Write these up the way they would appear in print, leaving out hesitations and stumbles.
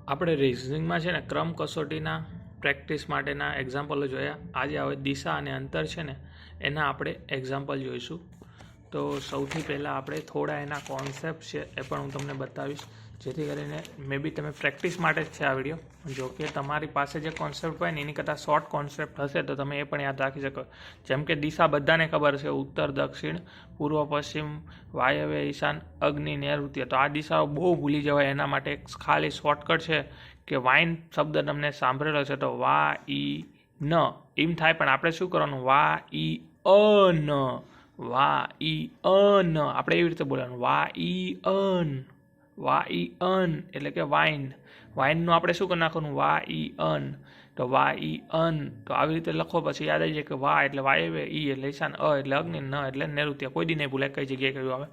આપણે રિઝનિંગમાં છે ને ક્રમ કસોટીના પ્રેક્ટિસ માટેના એક્ઝામ્પલો જોયા. આજે હવે દિશા અને અંતર છે ને એના આપણે એક્ઝામ્પલ જોઈશું. તો સૌથી પહેલાં આપણે થોડા એના કોન્સેપ્ટ છે એ પણ હું તમને બતાવીશ, જેથી કરીને મે બી તમે પ્રેક્ટિસ માટે જ છે આ વિડીયો. જો કે તમારી પાસે જે કોન્સેપ્ટ હોય ને એની કરતાં શોર્ટ કોન્સેપ્ટ હશે તો તમે એ પણ યાદ રાખી શકો. જેમ કે દિશા બધાને ખબર છે, ઉત્તર, દક્ષિણ, પૂર્વ, પશ્ચિમ, વાયવ્ય, ઈશાન, અગ્નિ, નૈઋત્ય. તો આ દિશાઓ બહુ ભૂલી જવાય એના માટે એક ખાલી શોર્ટકટ છે કે વાઇન શબ્દ તમને સાંભળેલો છે તો વા ઈ ન એમ થાય, પણ આપણે શું કરવાનું? વા ઈ ન, વા ઈ ન, આપણે એવી રીતે બોલવાનું વા ઈ અન, વા ઈ અન એટલે કે વાઇન. વાઇનનું આપણે શું કરી નાખવાનું? વા ઈ અન. તો વા ઈ અન, તો આવી રીતે લખો પછી યાદ આવી જાય કે વા એટલે વાયવ્ય, ઈ એટલે ઈશાન, અ એટલે અગ્નિ, ન એટલે નૈઋત્ય. કોઈ દી નહીં ભૂલાય કઈ જગ્યાએ કયું આવે.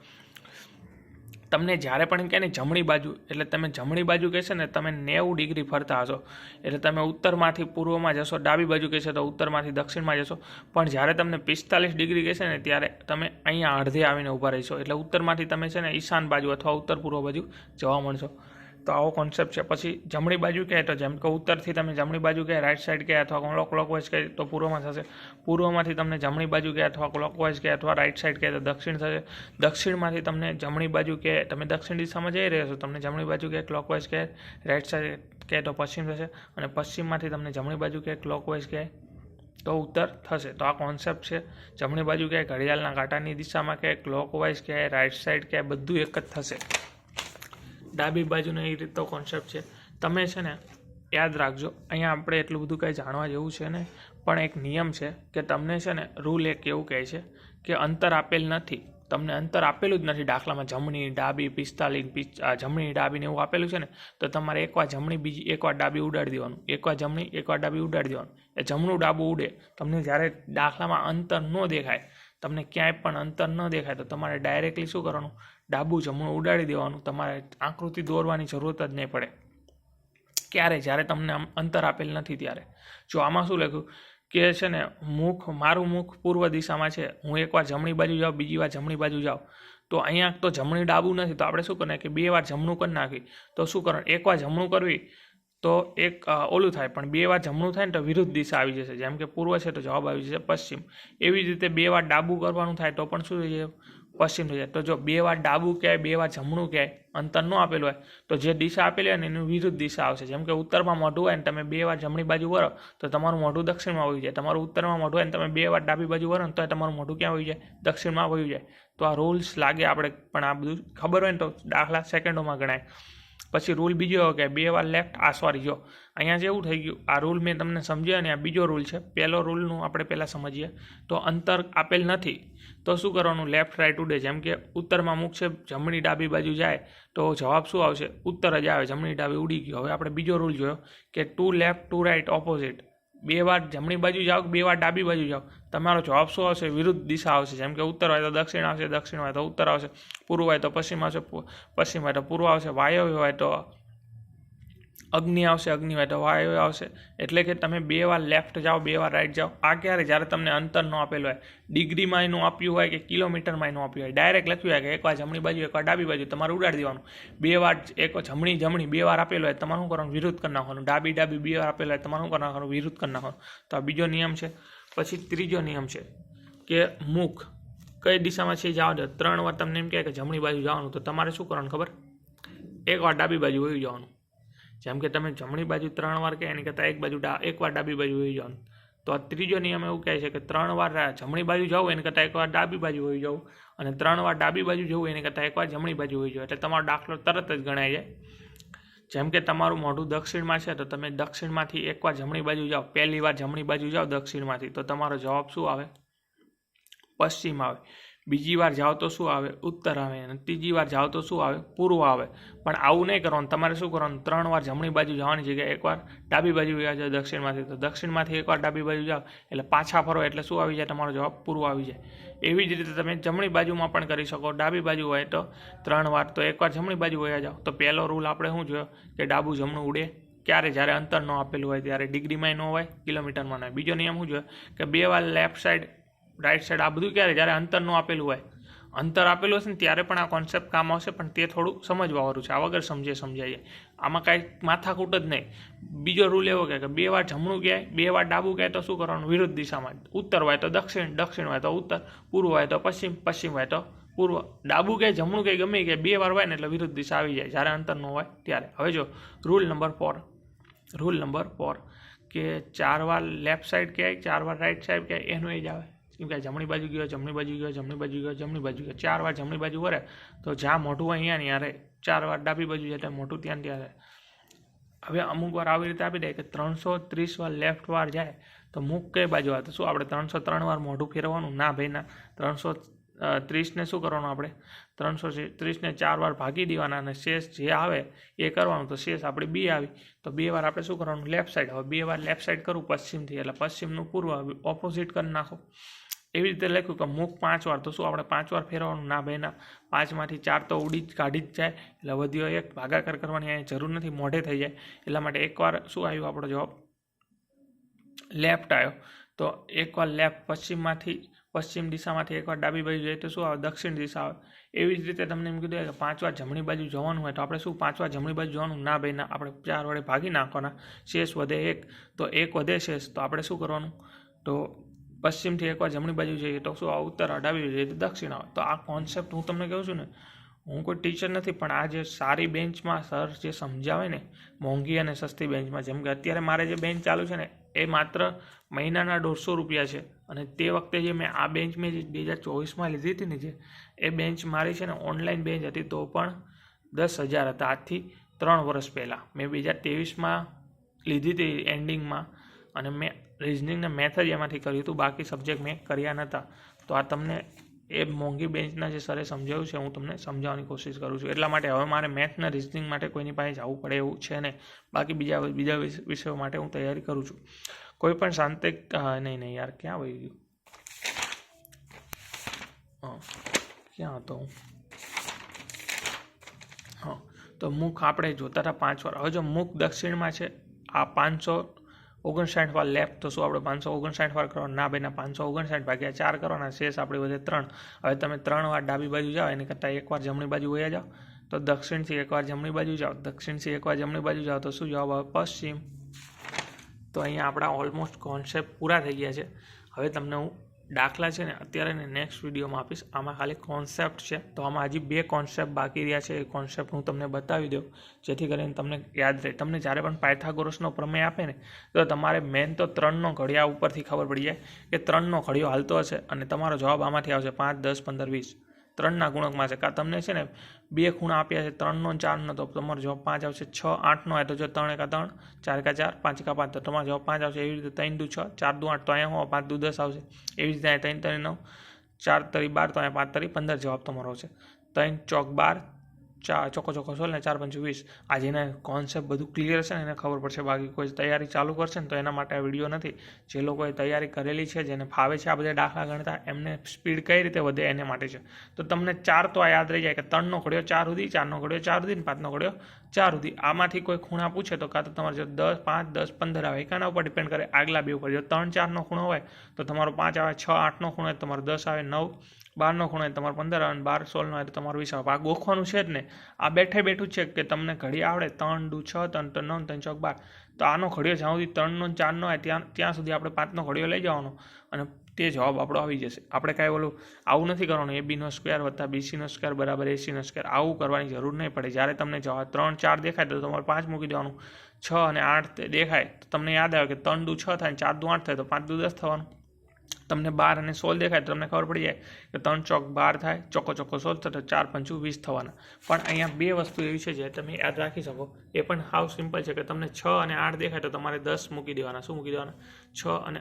તમને જ્યારે પણ એમ કહે ને જમણી બાજુ, એટલે તમે જમણી બાજુ કહેશે ને તમે 90 ડિગ્રી ફરતા હશો, એટલે તમે ઉત્તરમાંથી પૂર્વમાં જશો. ડાબી બાજુ કહેશે તો ઉત્તરમાંથી દક્ષિણમાં જશો. પણ જ્યારે તમને 45 ડિગ્રી કહેશે ને ત્યારે તમે અહીંયા અડધે આવીને ઊભા રહીશો, એટલે ઉત્તરમાંથી તમે છે ને ઈશાન બાજુ અથવા ઉત્તર પૂર્વ બાજુ જવા મળશો. તો આવો કોન્સેપ્ટ છે. પછી જમણી બાજુ કહે તો જેમ કે ઉત્તરથી તમે જમણી બાજુ કહે, રાઈટ સાઈડ કહે અથવા ક્લોકવાઇઝ કહે તો પૂર્વમાં થશે. પૂર્વમાંથી તમને જમણી બાજુ કહે અથવા ક્લોકવાઇઝ કહે અથવા રાઈટ સાઈડ કહે તો દક્ષિણ થશે. દક્ષિણમાંથી તમને જમણી બાજુ કહે, તમે દક્ષિણ દિશામાં જઈ રહ્યા છો, તમને જમણી બાજુ કહે ક્લોકવાઇઝ કહે, રાઈટ સાઈડ કહે તો પશ્ચિમ થશે. અને પશ્ચિમમાંથી તમને જમણી બાજુ કહે ક્લોકવાઇઝ કહે તો ઉત્તર થશે. તો આ કોન્સેપ્ટ છે. જમણી બાજુ કહે ઘડિયાળના કાંટાની દિશામાં કહે, ક્લોકવાઇઝ કહે, રાઈટ સાઈડ કહે, બધું એક જ થશે. ડાબી બાજુનો એ રીતનો કોન્સેપ્ટ છે. તમે છે ને યાદ રાખજો, અહીંયા આપણે એટલું બધું કંઈ જાણવા જેવું છે ને, પણ એક નિયમ છે કે તમને છે ને રૂલ એક એવું કહે છે કે અંતર આપેલ નથી, તમને અંતર આપેલું જ નથી. દાખલામાં જમણી, ડાબી, 45, જમણી, ડાબીને એવું આપેલું છે ને, તો તમારે એકવાર જમણી, બીજી એકવાર ડાબી ઉડાડી દેવાનું, એકવાર જમણી, એકવાર ડાબી ઉડાડી દેવાનું. એ જમણું ડાબું ઉડે. તમને જ્યારે દાખલામાં અંતર ન દેખાય, તમને ક્યાંય પણ અંતર ન દેખાય તો તમારે ડાયરેક્ટલી શું કરવાનું? ડાબું જમણું ઉડાડી દેવાનું. તમારે આકૃતિ દોરવાની જરૂરત જ નહીં પડે. ક્યારે? જ્યારે તમને અંતર આપેલ નથી ત્યારે. જો આમાં શું લખ્યું કે છે ને મારું મુખ પૂર્વ દિશામાં છે, હું એકવાર જમણી બાજુ જાઉં, બીજી વાર જમણી બાજુ જાઉં, તો અહીંયા તો જમણી ડાબું નથી, તો આપણે શું કરવું કે 2 વાર જમણું કરી નાખી. તો શું કરવાનું? એકવાર જમણું કરવી તો એક ઓલું થાય, પણ 2 વાર જમણું થાય ને તો વિરુદ્ધ દિશા આવી જશે. જેમ કે પૂર્વ છે તો જવાબ આવી જશે પશ્ચિમ. એવી જ રીતે 2 વાર ડાબું કરવાનું થાય તો પણ શું થઈ જાય? પશ્ચિમ થઈ જાય. તો જો 2 વાર ડાબું ક્યાંય, 2 વાર જમણું ક્યાંય અંતર ન આપેલું હોય તો જે દિશા આપેલી હોય ને એની વિરુદ્ધ દિશા આવશે. જેમ કે ઉત્તરમાં મોઢું હોય ને તમે 2 વાર જમણી બાજુ વળો તો તમારું મોઢું દક્ષિણમાં વહી જાય. તમારું ઉત્તરમાં મોઢું હોય ને તમે 2 વાર ડાબી બાજુ વળો ને તો તમારું મોઢું ક્યાં વહી જાય? દક્ષિણમાં વહી જાય. તો આ રૂલ્સ લાગે આપણે, પણ આ બધું ખબર હોય ને તો દાખલા સેકન્ડોમાં ગણાય. પછી રૂલ બીજો કે 2 વાર લેફ્ટ, જો અહીંયા જેવું થઈ ગયું. આ રૂલ મેં તમને સમજ્યા ને આ બીજો રૂલ છે. પહેલો રૂલનું આપણે પહેલાં સમજીએ. તો અંતર આપેલ નથી તો શું કરવાનું? લેફ્ટ રાઈટ ઉડે. જેમ કે ઉત્તરમાં મુખ છે, જમણી ડાબી બાજુ જાય તો જવાબ શું આવશે? ઉત્તર જ આવે. જમણી ડાબી ઉડી ગયો. હવે આપણે બીજો રૂલ જોયો કે 2 લેફ્ટ 2 રાઈટ ઓપોઝિટ. 2 વાર જમણી બાજુ જાઓ, 2 વાર ડાબી બાજુ જાઓ, તમારો જવાબ શું આવશે? વિરુદ્ધ દિશા આવશે. જેમ કે ઉત્તર હોય તો દક્ષિણ આવશે, દક્ષિણ હોય તો ઉત્તર આવશે, પૂર્વ હોય તો પશ્ચિમ આવશે, પશ્ચિમ હોય તો પૂર્વ આવશે, વાયવ્ય હોય તો અગ્નિ આવશે, અગ્નિ હોય તો વાયવ્ય આવશે. એટલે કે તમે 2 વાર લેફ્ટ જાઓ, 2 વાર રાઈટ જાઓ. આ ક્યારે? જ્યારે તમને અંતર ન આપેલું હોય. ડિગ્રીમાં એનું આપ્યું હોય કે કિલોમીટરમાં એનું આપ્યું હોય. ડાયરેક્ટ લખ્યું હોય કે એકવાર જમણી બાજુ, એકવાર ડાબી બાજુ, તમારે ઉડાડી દેવાનું. 2 વાર એક જમણી 2 વાર આપેલું હોય તમારે શું કરવાનું? વિરુદ્ધ કરી નાખવાનું. ડાબી 2 વાર આપેલું હોય તમારે શું કરી નાખવાનું? વિરુદ્ધ કરી નાખવાનું. તો આ બીજો નિયમ છે. પછી ત્રીજો નિયમ છે કે મુખ કઈ દિશામાં છે જાઓ દો. 3 વાર તમને એમ કહે કે જમણી બાજુ જવાનું તો તમારે શું કરવાનું ખબર? એકવાર ડાબી બાજુ વહી જવાનું. જેમ કે તમે જમણી બાજુ 3 વાર કહે એની કરતાં એકવાર ડાબી બાજુ વહી જવાનું. તો આ ત્રીજો નિયમ એવું કહે છે કે 3 વાર જમણી બાજુ જવું એની કરતાં એકવાર ડાબી બાજુ વહી જવું, અને 3 વાર ડાબી બાજુ જવું એની કરતાં એકવાર જમણી બાજુ વહી જવું. એટલે તમારો દાખલો તરત જ ગણાય જાય. જેમ કે તમારું મોઢું દક્ષિણમાં છે તો તમે દક્ષિણમાંથી એકવાર જમણી બાજુ જાઓ, પહેલી વાર જમણી બાજુ જાઓ દક્ષિણમાંથી તો તમારો જવાબ શું આવે? પશ્ચિમ આવે. બીજી વાર જાઓ તો શું આવે? ઉત્તર આવે. અને ત્રીજી વાર જાઓ તો શું આવે? પૂર્વ આવે. પણ આવું નહીં કરવાનું. તમારે શું કરવાનું? 3 વાર જમણી બાજુ જવાની જગ્યાએ એકવાર ડાબી બાજુ જાઓ દક્ષિણમાંથી, તો દક્ષિણમાંથી એકવાર ડાબી બાજુ જાઓ એટલે પાછા ફરો એટલે શું આવી જાય? તમારો જવાબ પૂર્વ આવી જાય. એવી જ રીતે તમે જમણી બાજુમાં પણ કરી શકો. ડાબી બાજુ હોય તો 3 વાર તો એકવાર જમણી બાજુ વયા જાઓ. તો પહેલો રૂલ આપણે શું જોયો કે ડાબું જમણું ઉડે. ક્યારે? જ્યારે અંતર ન આપેલું હોય ત્યારે. ડિગ્રીમાં ન હોય, કિલોમીટરમાં ન હોય. બીજો નિયમ શું જોયો કે 2 વાર લેફ્ટ સાઈડ, રાઈટ સાઈડ. આ બધું ક્યારે? જ્યારે અંતર ન આપેલું હોય. અંતર આપેલું હશે ને ત્યારે પણ આ કોન્સેપ્ટ કામ આવશે, પણ તે થોડું સમજવાવાળું છે. આ વગર સમજાય આમાં કાંઈ માથાકૂટ જ નહીં. બીજો રૂલ એવો કે 2 વાર જમણું કહે 2 વાર ડાબું કહે તો શું કરવાનું? વિરુદ્ધ દિશામાં. ઉત્તર હોય તો દક્ષિણ, દક્ષિણ હોય તો ઉત્તર, પૂર્વ હોય તો પશ્ચિમ, પશ્ચિમ હોય તો પૂર્વ. ડાબું કહે જમણું કહે ગમે કે 2 વાર હોય ને એટલે વિરુદ્ધ દિશા આવી જાય જ્યારે અંતર ન હોય ત્યારે. હવે જો રૂલ નંબર 4 કે 4 વાર લેફ્ટ સાઈડ કહે 4 વાર રાઈટ સાઈડ કહે એનું એ જ આવે. કેમ કે જમણી બાજુ ગયો, જમણી બાજુ ગયો, જમણી બાજુ ગયો, જમણી બાજુ ગયો. 4 વાર જમણી બાજુ વરે તો જ્યાં મોઢું હોય અહીંયા ને યારે 4 વાર ડાબી બાજુ જાય તો મોઢું ત્યાં ત્યારે. હવે અમુક વાર આવી રીતે આપી દે કે 330 વાર લેફ્ટ વાર જાય તો મુખ કઈ બાજુ આવે? તો શું આપણે 303 વાર મોઢું ફેરવવાનું? ના ભાઈ ના. 330ને શું કરવાનું? આપણે 330ને 4 વાર ભાગી દેવાના અને શેષ જે આવે એ કરવાનું. તો શેષ આપણી 2 આવી તો 2 વાર આપણે શું કરવાનું? Left side. હવે 2 વાર લેફ્ટ સાઈડ કરું પશ્ચિમથી એટલે પશ્ચિમનું પૂર્વ ઓપોઝિટ કરી નાખો. એવી રીતે લખ્યું કે મુખ 5 વાર તો શું આપણે 5 વાર ફેરવવાનું? ના ભાઈ ના. 5માંથી 4 તો કાઢી જ જાય એટલે વધ્યો 1. ભાગાકાર કરવાની અહીંયા જરૂર નથી, મોઢે થઈ જાય. એટલા માટે એકવાર શું આવ્યું આપણો જવાબ? લેફ્ટ આવ્યો. તો એકવાર લેફ્ટ પશ્ચિમ દિશામાંથી એકવાર ડાબી બાજુ જાય તો શું આવે? દક્ષિણ દિશા આવે. એવી જ રીતે તમને એમ કીધું કે 5 વાર જમણી બાજુ જવાનું હોય તો આપણે શું 5 વાર જમણી બાજુ જવાનું? ના ભાઈ ના. આપણે 4 વડે ભાગી નાખવાના. શેષ વધે 1 તો 1 વધે શેષ તો આપણે શું કરવાનું? તો પશ્ચિમથી એકવાર જમણી બાજુ જઈએ તો શું આવે? ઉત્તર. ડાબી બાજુ જઈએ તો દક્ષિણ આવે. તો આ કોન્સેપ્ટ હું તમને કહું છું ને, હું કોઈ ટીચર નથી, પણ આ જે સારી બેન્ચમાં સર જે સમજાવે ને મોંઘી અને સસ્તી બેન્ચમાં, જેમ કે અત્યારે મારે જે બેન્ચ ચાલુ છે ને એ માત્ર મહિનાના 150 રૂપિયા છે. અને તે વખતે જે મેં આ બેન્ચ મેં જે 2024માં લીધી હતી ને જે એ બેન્ચ મારી છે ને ઓનલાઈન બેન્ચ હતી તો પણ 10,000 હતા. આજથી 3 વર્ષ પહેલાં મેં 2023માં લીધી હતી એન્ડિંગમાં. અને મેં રિઝનિંગ ને મેથ જ એમાંથી કર્યું હતું, બાકી સબ્જેક્ટ મેં કર્યા નહોતા. તો આ તમને એ મોંઘી બેન્ચના જે સરે સમજાવ્યું છે હું તમને સમજાવવાની કોશિશ કરું છું. એટલા માટે હવે મારે મેથના રિઝનિંગ માટે કોઈની પાસે જવું પડે એવું છે નહીં. બાકી બીજા વિષયો માટે હું તૈયારી કરું છું. કોઈ પણ શાંતિ નહીં યાર ક્યાં વહી ગયું? ક્યાં હતો હું? હા, તો મુખ આપણે જોતા હતા 5 વાર. હવે જો મુખ દક્ષિણમાં છે, આ 559 વાર લેફ્ટ તો શું આપણે 559 વાર કરવાના? ના ભાઈ ના. 559 ભાગ્યા 4 કરવાના. શેષ આપણી વધે 3. હવે તમે 3 વાર ડાબી બાજુ જાઓ એની કરતાં 1 વાર જમણી બાજુ વયા જાઓ તો દક્ષિણથી 1 વાર જમણી બાજુ જાઓ. દક્ષિણથી 1 વાર જમણી બાજુ જાઓ તો શું જવાબ આવે? પશ્ચિમ. તો અહીંયા આપણા ઓલમોસ્ટ કોન્સેપ્ટ પૂરા થઈ ગયા છે. હવે તમને હું દાખલા છે ને અત્યારે ને નેક્સ્ટ વિડીયોમાં આપીશ. આમાં ખાલી કોન્સેપ્ટ છે તો આમાં હજી 2 કોન્સેપ્ટ બાકી રહ્યા છે. એ કોન્સેપ્ટ હું તમને બતાવી દઉં જેથી કરીને તમને યાદ રહે. તમને જ્યારે પણ પાયથાગોરસનો પ્રમેય આપે ને તો તમારે મેન તો 3નો ઘડિયા ઉપરથી ખબર પડી જાય કે 3નો ઘડિયો હાલતો હશે અને તમારો જવાબ આમાંથી આવશે 5, 10, 15, 20. 3ના ગુણકમાં છે. કાં તમને છે ને 2 ખૂણા આપ્યા છે 3નો 4નો તો તમારો જવાબ 5 આવશે. 6, 8નો હોય તો જો 3 એકા 3, 4 એકા 4, 5 એકા 5 તો તમારો જવાબ 5 આવશે. એવી રીતે 3 દુ 6, 4 દુ 8 તો અહીંયા 5 દુ 10 આવશે. એવી રીતે 3 તરી 9, 4 તરી 12 તો અહીંયા 5 તરી 15 જવાબ તમારો આવશે. 3 ચોક 12, 4 ચોકો 16 ને 4 પંચું 20. આ જેને કોન્સેપ્ટ બધું ક્લિયર છે ને એને ખબર પડશે. બાકી કોઈ તૈયારી ચાલુ કરશે ને તો એના માટે આ વિડીયો નથી. જે લોકોએ તૈયારી કરેલી છે, જેને ફાવે છે આ બધા દાખલા ગણતા, એમને સ્પીડ કઈ રીતે વધે એને માટે છે. તો તમને 4 તો આ યાદ રહી જાય કે 3નો ઘડિયો 4 સુધી, 4નો ઘડિયો 4 સુધી, 5નો ઘડિયો 4 સુધી. આમાંથી કોઈ ખૂણા પૂછે તો કાં તો તમારે જો 10, 5, 10, 15 આવે એકાના ઉપર ડિપેન્ડ કરે આગલા બે ઉપર. જો 3, 4નો ખૂણો હોય તો તમારો 5 આવે. 6, 8નો ખૂણો હોય તો તમારો 10 આવે. 9, 12નો ખૂણો હોય તો તમારો 15 આવે. 12, 16નો હોય તો તમારો 20 આવે. આ ગોખવાનું છે જ ને. આ બેઠું છે કે તમને ઘડી આવડે 3 દુ 6, 3 તો 9, 3 ચોક 12. તો આનો ઘડિયો જ્યાં સુધી 3નો 4નો હોય ત્યાં સુધી આપણે 5નો ઘડિયો લઈ જવાનો અને તે જવાબ આપણો આવી જશે. આપણે કાંઈ ઓલું આવું નથી કરવાનું AB² + BC² = AC². આવું કરવાની જરૂર નહીં પડે. જ્યારે તમને જવાબ 3, 4 દેખાય તો તમારે 5 મૂકી દેવાનું. 6 અને 8 દેખાય તો તમને યાદ આવે કે 3 દુ 6 થાય, 4 દુ 8 થાય તો 5 દુ 10 થવાનું. તમને 12 અને 16 દેખાય તો તમને ખબર પડી જાય કે 3 ચોક 12 થાય, ચોકો 16 થાય તો 4 પંચું 20 થવાના. પણ અહીંયા 2 વસ્તુ એવી છે જે તમે યાદ રાખી શકો. એ પણ હાવ સિમ્પલ છે કે તમને 6 અને 8 દેખાય તો તમારે 10 મૂકી દેવાના. શું મૂકી દેવાના? 6 અને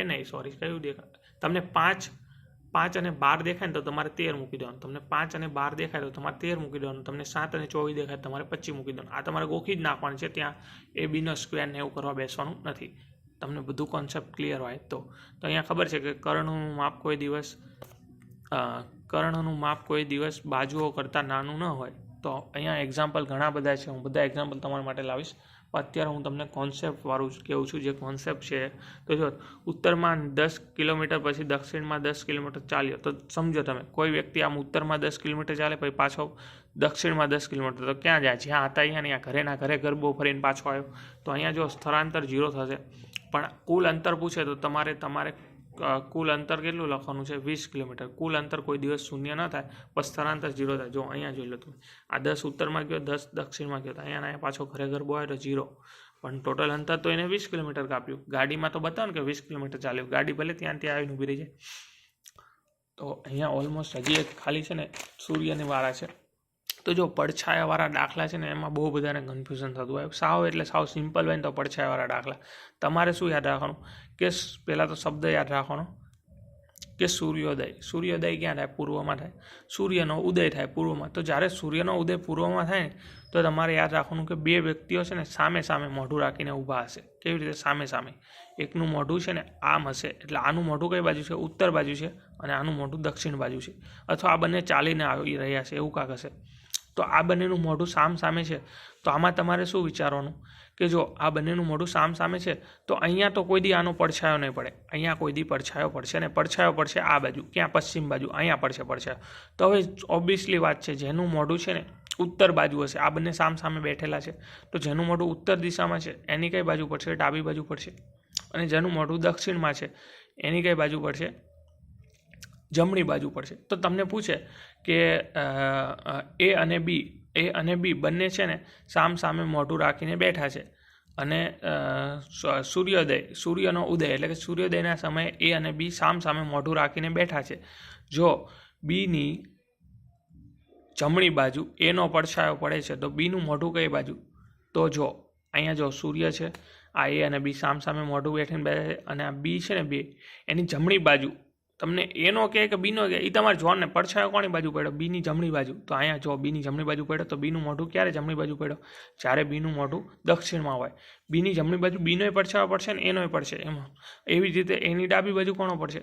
નહીં સોરી કયું દેખાય? તમને 5 અને 12 દેખાય ને તો તમારે 13 મૂકી દેવાનું. તમને 5 અને 12 દેખાય તો તમારે 13 મૂકી દેવાનું. તમને 7 અને 24 દેખાય તો તમારે 25 મૂકી દેવાનું. આ તમારે ગોખી જ નાખવાનું છે. ત્યાં AB² ને એવું કરવા બેસવાનું નથી. તમને બધું કોન્સેપ્ટ ક્લિયર હોય તો અહીંયા ખબર છે કે કર્ણનું માપ કોઈ દિવસ બાજુઓ કરતાં નાનું ન હોય. તો અહીંયા એક્ઝામ્પલ ઘણા બધા છે, હું બધા એક્ઝામ્પલ તમારા માટે લાવીશ. અત્યારે હું તમને કોન્સેપ્ટવાળું કહું છું. જે કોન્સેપ્ટ છે તો જો ઉત્તરમાં 10 કિલોમીટર પછી દક્ષિણમાં 10 કિલોમીટર ચાલ્યો, તો સમજો તમે કોઈ વ્યક્તિ આમ ઉત્તરમાં 10 કિલોમીટર ચાલે પછી પાછો દક્ષિણમાં 10 કિલોમીટર, તો ક્યાં જાય? જ્યાં હતા અહીંયા ઘરેના ઘરે ગરબો ફરીને પાછો આવ્યો. તો અહીંયા જો સ્થળાંતર 0 થશે, પણ કુલ અંતર પૂછે તો તમારે કુલ અંતર કેટલું લખવાનું છે? 20 કિલોમીટર. કુલ અંતર કોઈ દિવસ શૂન્ય ન થાય, બસ સ્થળાંતર 0 થાય. જો અહીંયા જોઈ લો તમે, આ 10 ઉત્તરમાં ગયો, 10 દક્ષિણમાં ગયો, તો અહીંયા પાછો ઘરે ગરબો આવ્યો તો 0, પણ ટોટલ અંતર તો એને 20 કિલોમીટર કાપ્યું. ગાડીમાં તો બતાવો ને કે 20 કિલોમીટર ચાલ્યું, ગાડી ભલે ત્યાં આવીને ઊભી રહી જાય. તો અહીંયા ઓલમોસ્ટ હજી એક ખાલી છે ને સૂર્યની વાળા છે. તો જો પડછાયાવાળા દાખલા છે ને એમાં બહુ બધાને કન્ફ્યુઝન થતું હોય. સાવ એટલે સાવ સિમ્પલ હોય ને તો પડછાયાવાળા દાખલા તમારે શું યાદ રાખવાનું કે પહેલાં તો શબ્દ યાદ રાખવાનો કે સૂર્યોદય. સૂર્યોદય ક્યાં થાય? પૂર્વમાં થાય. સૂર્યનો ઉદય થાય પૂર્વમાં. તો જ્યારે સૂર્યનો ઉદય પૂર્વમાં થાય ને તો તમારે યાદ રાખવાનું કે બે વ્યક્તિઓ છે ને સામે સામે મોઢું રાખીને ઊભા હશે. કેવી રીતે? સામે સામે. એકનું મોઢું છે ને આમ હશે, એટલે આનું મોઢું કઈ બાજુ છે? ઉત્તર બાજુ છે, અને આનું મોઢું દક્ષિણ બાજુ છે. અથવા આ બંને ચાલીને આવી રહ્યા છે એવું કાંક હશે. તો આ બંનેનું મોઢું સામે છે. તો આમાં તમારે શું વિચારવાનું કે જો આ બંનેનું મોઢું સામે છે, તો અહીંયા તો કોઈ દી આનો પડછાયો નહીં પડે. અહીંયા કોઈ દી પડછાયો પડશે ને પડછાયો પડશે આ બાજુ. ક્યાં? પશ્ચિમ બાજુ. અહીંયા પડશે પડછાયો. તો હવે ઓબ્વિયસલી વાત છે, જેનું મોઢું છે ને ઉત્તર બાજુ હશે, આ બંને સામે બેઠેલા છે, તો જેનું મોઢું ઉત્તર દિશામાં છે એની કઈ બાજુ પડશે? ડાબી બાજુ પડશે. અને જેનું મોઢું દક્ષિણમાં છે એની કઈ બાજુ પડશે? જમણી બાજુ પડશે. તો તમને પૂછે કે એ અને બી બંને છે ને સામે મોઢું રાખીને બેઠા છે, અને સૂર્યનો ઉદય એટલે કે સૂર્યોદયના સમયે એ અને બી સામે મોઢું રાખીને બેઠા છે. જો બીની જમણી બાજુ એનો પડછાયો પડે છે, તો બીનું મોઢું કઈ બાજુ? તો જો અહીંયા જો સૂર્ય છે, આ એ અને બી સામે મોઢું બેઠીને બેઠા છે, અને આ બી છે ને બે એની જમણી બાજુ. તમને એનો કે બીનો કે એ તમારે જોવાને પડછાયો કોની બાજુ પડ્યો? બીની જમણી બાજુ. તો અહીંયા જો બીની જમણી બાજુ પડ્યો, તો બીનું મોઢું ક્યારે જમણી બાજુ પડ્યો? જ્યારે બીનું મોઢું દક્ષિણમાં હોય. બીની જમણી બાજુ બીનોય પડછાયો પડશે ને એનોય પડશે. એમાં એવી જ રીતે એની ડાબી બાજુ કોનો પડશે?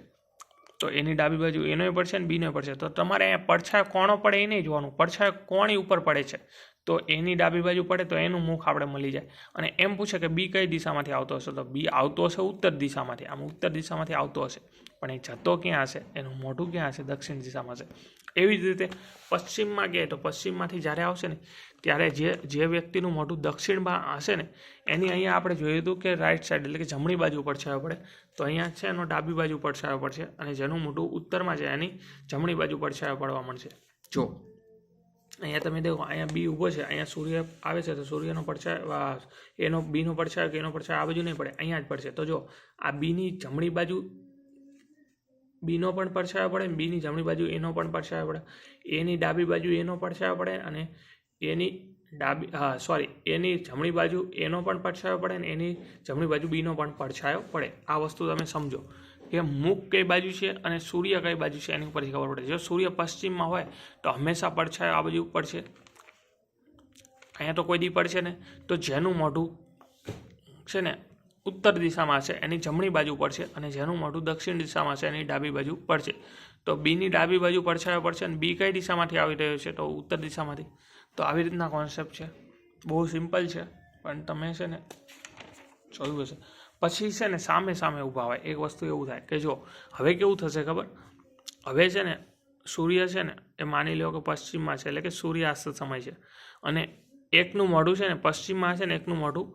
તો એની ડાબી બાજુ એનોય પડશે ને બીનોય પડશે. તો તમારે અહીંયા પડછાયો કોનો પડે એ નહીં જોવાનું, પડછાયો કોની ઉપર પડે છે. તો એની ડાબી બાજુ પડે તો એનું મુખ આપણે મળી જાય. અને એમ પૂછે કે બી કઈ દિશામાંથી આવતો હશે, તો બી આવતો હશે ઉત્તર દિશામાંથી. આમ ઉત્તર દિશામાંથી આવતો હશે, પણ એ જતો ક્યાં હશે? એનું મોઢું ક્યાં હશે? દક્ષિણ દિશામાં હશે. એવી જ રીતે પશ્ચિમમાં ગયા તો પશ્ચિમમાંથી જ્યારે આવશે ને ત્યારે જે વ્યક્તિનું મોઢું દક્ષિણમાં હશે ને એની અહીંયા આપણે જોયું હતું કે રાઈટ સાઈડ એટલે કે જમણી બાજુ પડછાયો પડે. તો અહીંયા છે એનો ડાબી બાજુ પડછાયો પડશે, અને જેનું મોઢું ઉત્તરમાં છે એની જમણી બાજુ પડછાયો પડવા મળશે. જો અહીંયા તમે દેખો, અહીંયા બી ઊભો છે, અહીંયા સૂર્ય આવે છે, તો સૂર્યનો પડછાયો એનો બીનો પડછાયો કે એનો પડછાયો આ બાજુ નહીં પડે, અહીંયા જ પડશે. તો જો આ બીની જમણી બાજુ બીનો પણ પડછાયો પડે, બીની જમણી બાજુ એનો પણ પડછાયો પડે, એની ડાબી બાજુ એનો પડછાયો પડે, અને એની એની જમણી બાજુ એનો પણ પડછાયો પડે, અને એની જમણી બાજુ બીનો પણ પડછાયો પડે. આ વસ્તુ તમે સમજો કે મુખ કઈ બાજુ છે અને સૂર્ય કઈ બાજુ છે એની ઉપરથી ખબર પડે. જો સૂર્ય પશ્ચિમમાં હોય તો હંમેશા પડછાયો આ બાજુ પડશે, અહીંયા તો કોઈ દી પડશે ને. તો જેનું મોઢું છે ને ઉત્તર દિશામાં છે એની જમણી બાજુ પડશે, અને જેનું મોઢું દક્ષિણ દિશામાં છે એની ડાબી બાજુ પડશે. તો બીની ડાબી બાજુ પડછાયો પડશે, અને બી કઈ દિશામાંથી આવી રહ્યો છે? તો ઉત્તર દિશામાંથી. તો આવી રીતના કોન્સેપ્ટ છે, બહુ સિમ્પલ છે, પણ તમે છે ને જોયું હશે. પછી છે ને સામે ઊભા હોય. એક વસ્તુ એવું થાય કે જો હવે કેવું થશે ખબર? હવે છે ને સૂર્ય છે ને એ માની લો કે પશ્ચિમમાં છે, એટલે કે સૂર્યાસ્ત સમય છે, અને એકનું મોઢું છે ને પશ્ચિમમાં છે ને એકનું મોઢું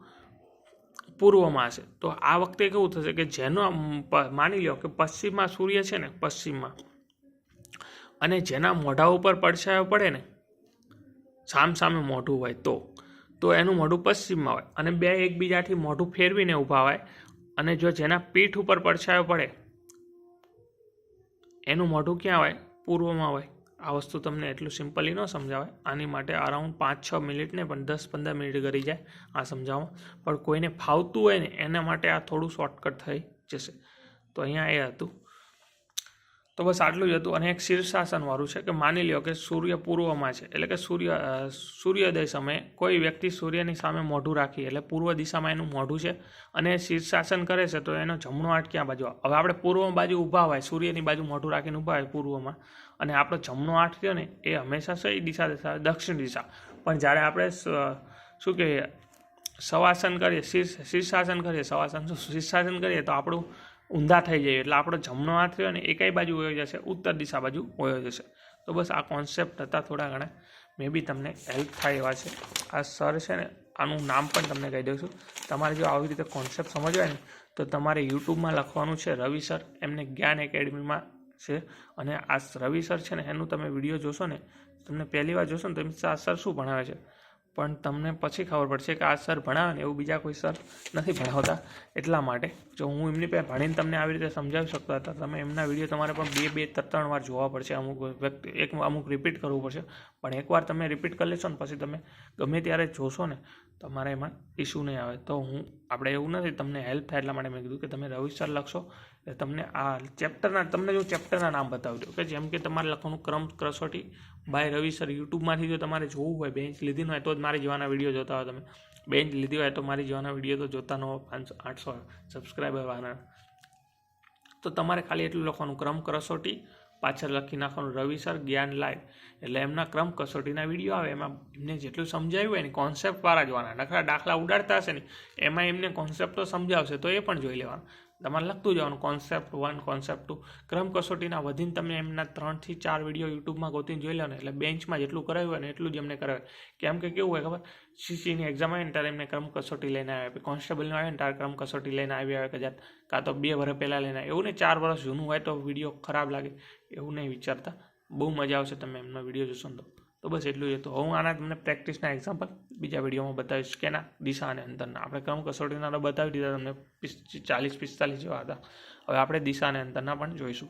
પૂર્વમાં હશે. તો આ વખતે કેવું થશે કે જેનો માની લો કે પશ્ચિમમાં સૂર્ય છે ને પશ્ચિમમાં, અને જેના મોઢા ઉપર પડછાયો પડે ને સામે મોઢું હોય તો એનું મોઢું પશ્ચિમમાં હોય, અને બે એકબીજાથી મોઢું ફેરવીને ઊભા હોય, અને જો જેના પીઠ ઉપર પડછાયો પડે એનું મોઢું ક્યાં હોય? પૂર્વમાં હોય. આ વસ્તુ તમને એટલું સિમ્પલી ન સમજાવે, આની માટે અરાઉન્ડ 5-6 મિનિટ ને પણ 10-15 મિનિટ કરી જાય આ સમજાવવા. પણ કોઈને ફાવતું હોય ને એના માટે આ થોડું શોર્ટકટ થઈ જશે. તો અહીંયા એ હતું. તો બસ આટલું જ હતું. અને એક શીર્ષાસનવાળું છે કે માની લ્યો કે સૂર્ય પૂર્વમાં છે, એટલે કે સૂર્યોદય સમયે કોઈ વ્યક્તિ સૂર્યની સામે મોઢું રાખી, એટલે પૂર્વ દિશામાં એનું મોઢું છે અને શીર્ષાસન કરે છે, તો એનો જમણો હાથ ક્યાં બાજુ? હવે આપણે પૂર્વ બાજુ ઊભા હોય, સૂર્યની બાજુ મોઢું રાખીને ઊભા હોય પૂર્વમાં, અને આપણો જમણો હાથ થયો ને એ હંમેશા કઈ દિશા દર્શાવે? દક્ષિણ દિશા. પણ જ્યારે આપણે શું કહીએ શવાસન કરીએ, શીર્ષાસન કરીએ, શીર્ષાસન કરીએ તો આપણું ઊંધા થઈ જાય, એટલે આપણો જમણો હાથ થયો ને એ કઈ બાજુ વયો જશે? ઉત્તર દિશા બાજુ વયો જશે. તો બસ આ કોન્સેપ્ટ હતા થોડા ઘણા, મે બી તમને હેલ્પ થાય એવા છે. આ સર છે ને, આનું નામ પણ તમને કહી દઉં છું. તમારે જો આવી રીતે કોન્સેપ્ટ સમજવાય ને તો તમારે યુટ્યુબમાં લખવાનું છે રવિ સર, એમને જ્ઞાન એકેડમીમાં છે. અને આ રવિ સર છે ને, એનું તમે વિડીયો જોશો ને, તમને પહેલી વાર જોશો ને તો આ સર શું ભણાવે છે, પણ તમને પછી ખબર પડશે કે આ સર ભણાવે ને એવું બીજા કોઈ સર નથી ભણાવતા. એટલા માટે જો હું એમની પાસે ભણીને તમને આવી રીતે સમજાવી શકતો હતા, તમે એમના વિડીયો તમારે પણ 2-3 વાર જોવા પડશે. અમુક રિપીટ કરવું પડશે, પણ એકવાર તમે રિપીટ કરી લેશો ને પછી તમે ગમે ત્યારે જોશો ને તમારે એમાં ઇસ્યુ નહીં આવે. તો આપણે એવું નથી, તમને હેલ્પ થાય એટલા માટે મેં કીધું કે તમે રવિ સર લખશો એટલે તમને આ તમને જો ચેપ્ટરના નામ બતાવી દઉં કે જેમ કે તમારે લખવાનું ક્રમ કસોટી બાય રવિ સર. યુટ્યુબમાંથી જો તમારે જોવું હોય, બેન્ચ લીધી હોય તો જ મારી જેવાના વિડીયો જોતા હોય. તમે બેન્ચ લીધી હોય તો મારી જેવાના વિડીયો તો જોતા ન હોય, 500-800 સબસ્ક્રાઈબર વાળા, તો તમારે ખાલી એટલું લખવાનું ક્રમ કસોટી, પાછળ લખી નાખવાનું રવિ સર જ્ઞાન લાઈવ, એટલે એમના ક્રમ કસોટીના વિડીયો આવે. એમાં એમને જેટલું સમજાવ્યું હોય ને કોન્સેપ્ટ વાળા જોવાના, દાખલા ઉડાડતા હશે ને એમાં એમને કોન્સેપ્ટ તો સમજાવશે તો એ પણ જોઈ લેવાનું. તમારે લખતું જવાનું કોન્સેપ્ટ 1, કોન્સેપ્ટ 2. ક્રમ કસોટીના વધીને તમે એમના 3-4 વિડીયો યુટ્યુબમાં ગોતીને જોઈ લો ને, એટલે બેન્ચમાં જેટલું કરાવ્યું હોય ને એટલું જ એમને કરાવે. કેમ કે કેવું હોય ખબર, સીસીની એક્ઝામ આવે ને ત્યારે એમને ક્રમ કસોટી લઈને આવે, કોન્સ્ટેબલનું આવે ને ત્યારે ક્રમ કસોટી લઈને આવી આવે કદાચ, કાં તો 2 વર્ષ પહેલાં લઈને આવે. એવું નહીં 4 વર્ષ જૂનું હોય તો વિડીયો ખરાબ લાગે, એવું નહીં વિચારતા. બહુ મજા આવશે તમે એમનો વિડીયો જોશો ને તો બસ એટલું જ હતું. હું આના તમને પ્રેક્ટિસના એક્ઝામ્પલ બીજા વિડીયોમાં બતાવીશ કે ના દિશા અને અંતરના. આપણે ક્રમ કસોટીના તો બતાવી દીધા તમને 40-45 જેવા હતા. હવે આપણે દિશા અને અંતરના પણ જોઈશું.